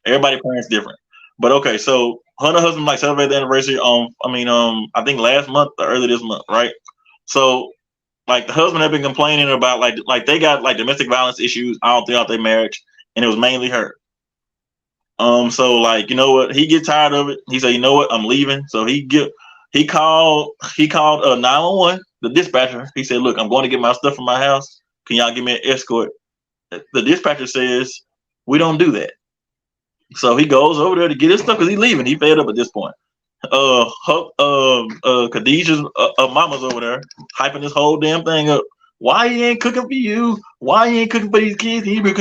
Everybody parents different. But okay, so her and her husband like celebrated the anniversary I think last month or early this month, right? So like the husband had been complaining about like they got like domestic violence issues all throughout their marriage, and it was mainly her. So like you know what, he get tired of it. He said, you know what, I'm leaving. So he called 911, the dispatcher. He said, look, I'm going to get my stuff from my house. Can y'all give me an escort? The dispatcher says we don't do that. So he goes over there to get his stuff because he's leaving. He fed up at this point. Kadejah's mama's over there hyping this whole damn thing up. Why he ain't cooking for you? Why he ain't cooking for these kids? He been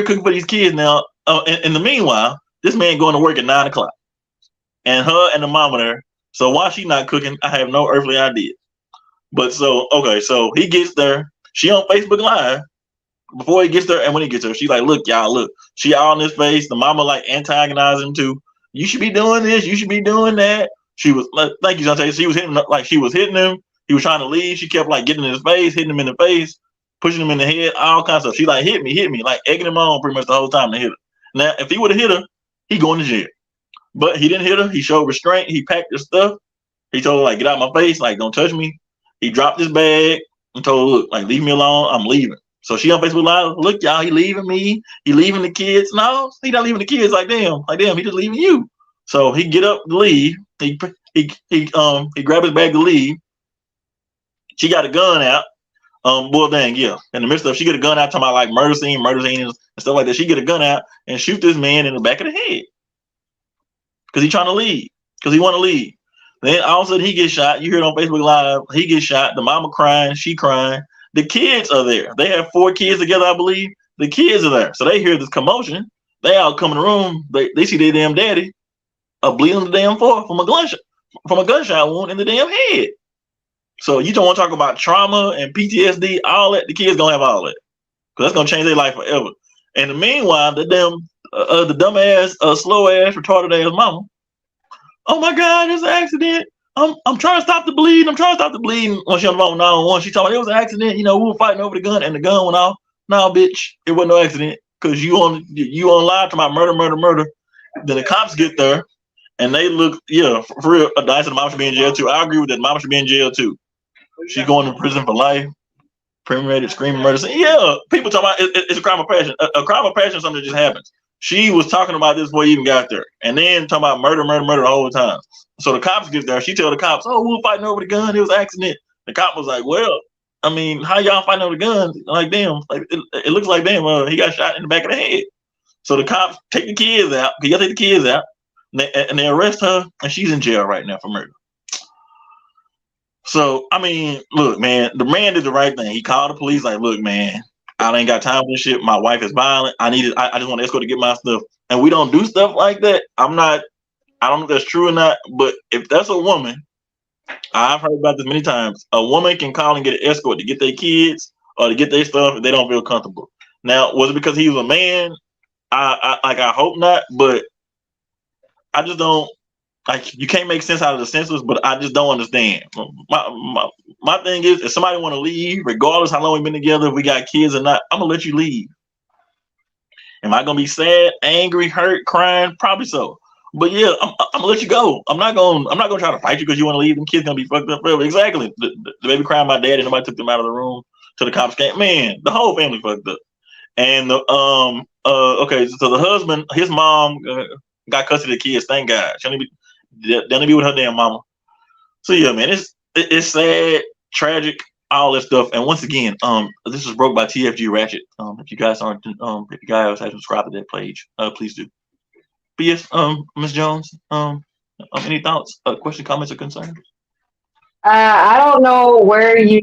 cooking for these kids now. In the meanwhile, this man going to work at 9 o'clock, and her and the mama there. So why she not cooking? I have no earthly idea. But so okay, so he gets there. She on Facebook Live before he gets there, and when he gets there, she like, look, y'all, look. She all in his face. The mama like antagonizing him too. You should be doing this. You should be doing that. She was like, thank you, Shantae. She was hitting like she was hitting him. He was trying to leave. She kept like getting in his face, hitting him in the face, pushing him in the head, all kinds of stuff. She like hit me, like egging him on pretty much the whole time to hit her. Now, if he would have hit her, he going to jail. But he didn't hit her. He showed restraint. He packed her stuff. He told her like, get out of my face, like don't touch me. He dropped his bag and told her, look, like leave me alone. I'm leaving. So she on Facebook Live, look, y'all, he leaving me. He leaving the kids. No, he not leaving the kids. Like damn, he just leaving you. So he get up to leave. He grabbed his bag to leave. She got a gun out. Well, dang, yeah. In the midst of, she get a gun out, talking about like murder scene and stuff like that. She get a gun out and shoot this man in the back of the head because he trying to leave, because he want to leave. Then all of a sudden he gets shot. You hear it on Facebook Live. He gets shot. The mama crying, she crying. The kids are there. They have 4 kids together, I believe. The kids are there, so they hear this commotion. They all come in the room. They see their damn daddy bleeding the damn floor from a gunshot wound in the damn head. So you don't want to talk about trauma and PTSD, all that. The kids gonna have all that because that's gonna change their life forever. And meanwhile, the dumb ass, slow ass, retarded ass mama. Oh my God, it's an accident. I'm trying to stop the bleeding. I'm trying to stop the bleeding. When she on the phone 911, she told me it was an accident. You know, we were fighting over the gun, and the gun went off. No, bitch, it wasn't no accident because you on live to my murder. Then the cops get there. And they look, yeah, for real. I said the mom should be in jail too. I agree with that. Mom should be in jail too. She's going to prison for life. Premeditated screaming murder. Yeah, people talking about it's a crime of passion. A crime of passion is something that just happens. She was talking about this before you even got there, and then talking about murder the whole time. So the cops get there. She tell the cops, "Oh, we were fighting over the gun. It was an accident." The cop was like, "Well, I mean, how y'all fighting over the gun? Like, damn, like it looks like damn, he got shot in the back of the head." So the cops take the kids out. You gotta take the kids out. And they arrest her, and she's in jail right now for murder. So, I mean, look, man, the man did the right thing. He called the police, like, look, man, I ain't got time for this shit. My wife is violent. I just want to escort to get my stuff. And we don't do stuff like that. I don't know if that's true or not, but if that's a woman, I've heard about this many times. A woman can call and get an escort to get their kids or to get their stuff if they don't feel comfortable. Now, was it because he was a man? I hope not, but I just don't like. You can't make sense out of the senseless, but I just don't understand. My thing is, if somebody want to leave, regardless how long we've been together, if we got kids or not, I'm gonna let you leave. Am I gonna be sad, angry, hurt, crying? Probably so. But yeah, I'm gonna let you go. I'm not gonna try to fight you because you want to leave. Them kids gonna be fucked up forever. Exactly. The baby crying my dad and nobody took them out of the room till the cops came. Man, the whole family fucked up. And okay, so the husband, his mom. Got custody of the kids, thank God. She only be with her damn mama. So yeah, man, it's sad, tragic, all that stuff. And once again, this was broke by TFG Ratchet. If you guys haven't subscribed to that page, please do. But yes, Ms. Jones, any thoughts, questions, comments, or concerns? I don't know where you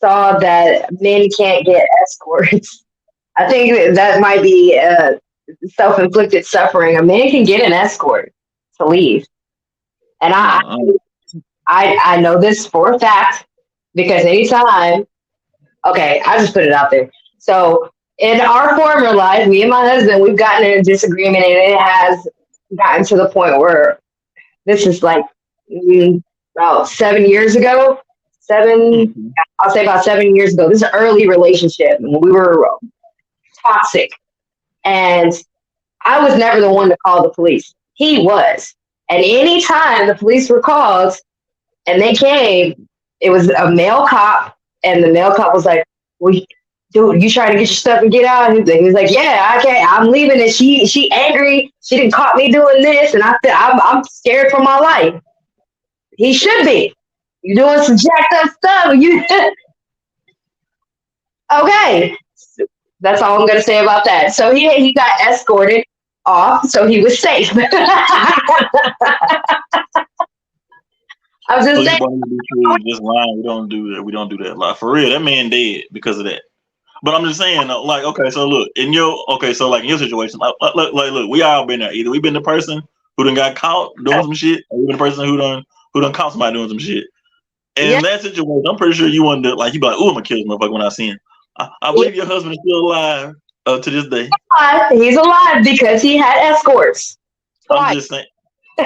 saw that men can't get escorts. I think that might be self-inflicted suffering. A man can get an escort to leave, and I know this for a fact because anytime, okay, I just put it out there. So in our former life, me and my husband, we've gotten in a disagreement, and it has gotten to the point where this is like about 7 years ago. I'll say about 7 years ago. This is an early relationship, and we were toxic. And I was never the one to call the police. He was. And anytime the police were called and they came, it was a male cop, and the male cop was like, well, dude, you trying to get your stuff and get out? He was like, yeah, I can't. I'm leaving, and she angry. She didn't caught me doing this, and I said, I'm scared for my life. He should be. You doing some jacked up stuff. You okay? That's all I'm gonna say about that. So he got escorted off, so he was safe. I'm just saying. Just lying. We don't do that. We don't do that. Like for real, that man dead because of that. But I'm just saying, like, okay, so look, in your situation, look, we all been there. Either we been the person who done got caught doing some shit, or we been the person who done caught somebody doing some shit. And in that situation, I'm pretty sure you wanted to, like, you be like, "Ooh, I'm gonna kill this motherfucker when I see him." I believe your husband is still alive to this day. He's alive because he had escorts. I'm just saying, a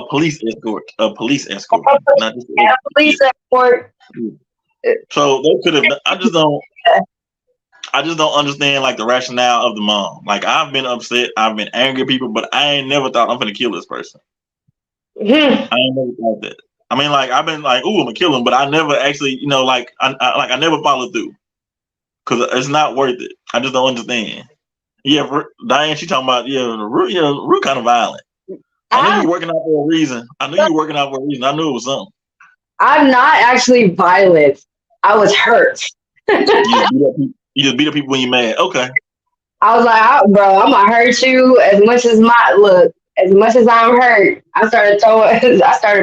police escort, not just a police escort. So they could have. I just don't understand like the rationale of the mom. Like I've been upset, I've been angry at people, but I ain't never thought I'm gonna kill this person. Mm-hmm. I ain't never thought that. I mean, like I've been like, "Ooh, I'm gonna kill him," but I never actually, like I never followed through because it's not worth it. I just don't understand. Yeah, Diane, she talking about Rue kind of violent. I knew you were working out for a reason. I knew it was something. I'm not actually violent. I was hurt. You just beat up people when you're mad. Okay. I was like, bro, I'm gonna hurt you as much as as much as I'm hurt. I started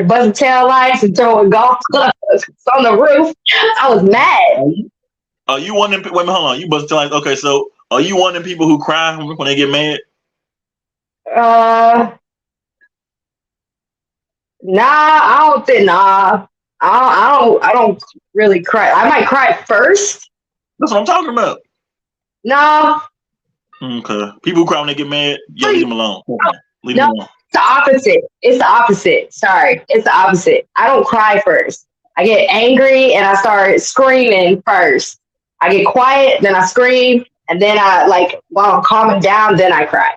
busting tail lights and throwing golf clubs on the roof. I was mad. Are you one of them? Wait a minute, hold on. You busting tail lights. Okay, so are you one of them people who cry when they get mad? Nah, I don't think. Nah, I don't really cry. I might cry first. That's what I'm talking about. No. Okay. People who cry when they get mad, leave them alone. Okay. Leave them alone. It's the opposite. It's the opposite. Sorry. It's the opposite. I don't cry first. I get angry and I start screaming first. I get quiet, then I scream, and then while I'm calming down, then I cry.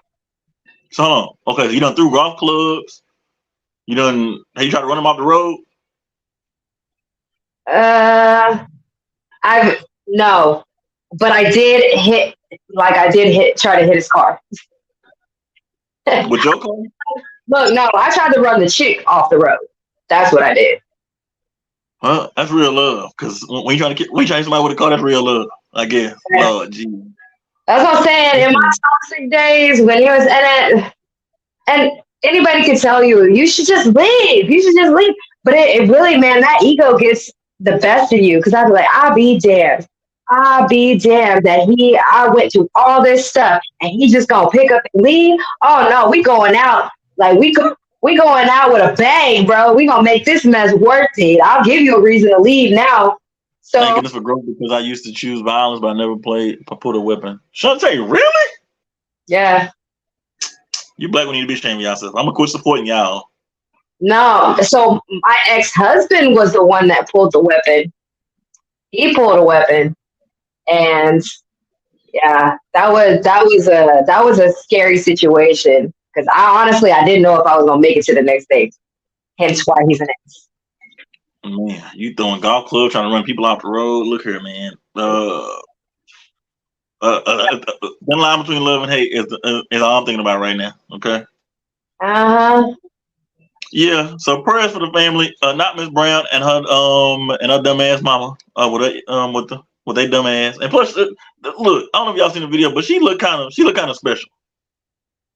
So hold on. Okay, so you done threw golf clubs. Have you tried to run them off the road? No, but I did try to hit his car. With your car? Look, no, I tried to run the chick off the road. That's what I did. Huh? That's real love. Because when you try to somebody with a car, that's real love, I guess. Oh, gee. That's what I'm saying. In my toxic days, when he was in it, and anybody can tell you should just leave. You should just leave. But it really, man, that ego gets the best of you. Because I was like, I'll be damned that I went through all this stuff and he just gonna pick up and leave. Oh no, we going out like we going out with a bang, bro. We gonna make this mess worth it. I'll give you a reason to leave now. So thank goodness for growth because I used to choose violence, but I never put a weapon. Shantae, really? Yeah. You black women need to be ashamed of yourself. I'm gonna quit supporting y'all. No, so my ex-husband was the one that pulled the weapon. He pulled a weapon. And yeah, that was a scary situation because I didn't know if I was gonna make it to the next day. Hence why he's an ex. Man, you throwing golf clubs, trying to run people off the road. Look here, man. The line between love and hate is all I'm thinking about right now. Okay. Yeah. So prayers for the family, not Miss Brown and her dumbass mama. With they dumb ass. And plus, look, I don't know if y'all seen the video, but she looked kind of special.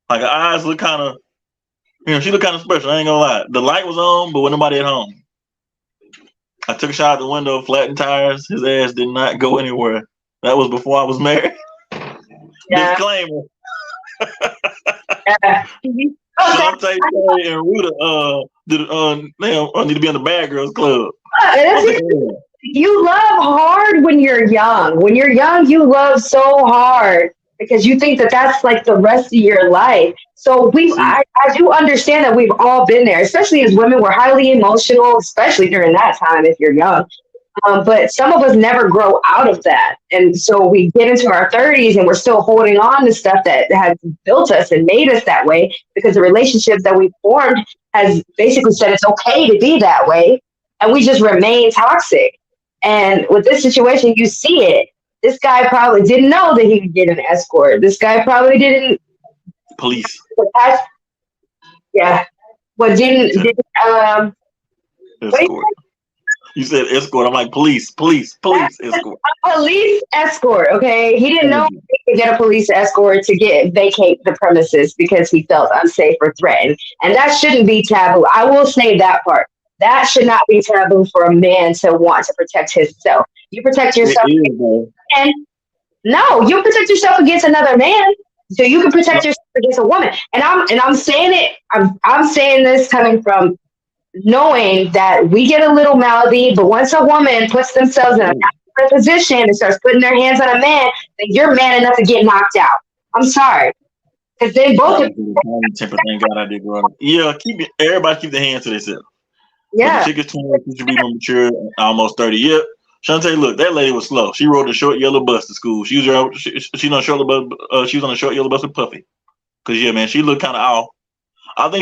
Like her eyes look kind of, she looked kind of special. I ain't gonna lie. The light was on, but with nobody at home. I took a shot out the window, flattened tires. His ass did not go anywhere. That was before I was married. Yeah. Disclaimer. Yeah. Shantae and Ruta need to be in the Bad Girls Club. You love hard when you're young. When you're young, you love so hard because you think that that's like the rest of your life. So I do understand that we've all been there, especially as women. We're highly emotional, especially during that time if you're young. But some of us never grow out of that. And so we get into our 30s and we're still holding on to stuff that has built us and made us that way because the relationship that we formed has basically said it's okay to be that way. And we just remain toxic. And with this situation, you see it. This guy probably didn't know that he could get an escort. This guy probably didn't. Police. Yeah. But didn't escort. You said escort. I'm like police escort. A police escort, okay? He didn't know he could get a police escort to vacate the premises because he felt unsafe or threatened. And that shouldn't be taboo. I will say that part. That should not be taboo for a man to want to protect himself. You protect yourself. And no, you protect yourself against another man. So you can protect yourself against a woman. And I'm saying it, I'm saying this coming from knowing that we get a little mouthy, but once a woman puts themselves in a position and starts putting their hands on a man, then you're man enough to get knocked out. I'm sorry. Because they both temper thing God I did growing up. Yeah, everybody keep their hands to themselves. Yeah. The chick is 20, she should be more mature, almost 30. Yep. Shantae, look, that lady was slow. She rode the short yellow bus to school. She was on a short yellow bus with Puffy. Cause yeah, man, she looked kind of off. I think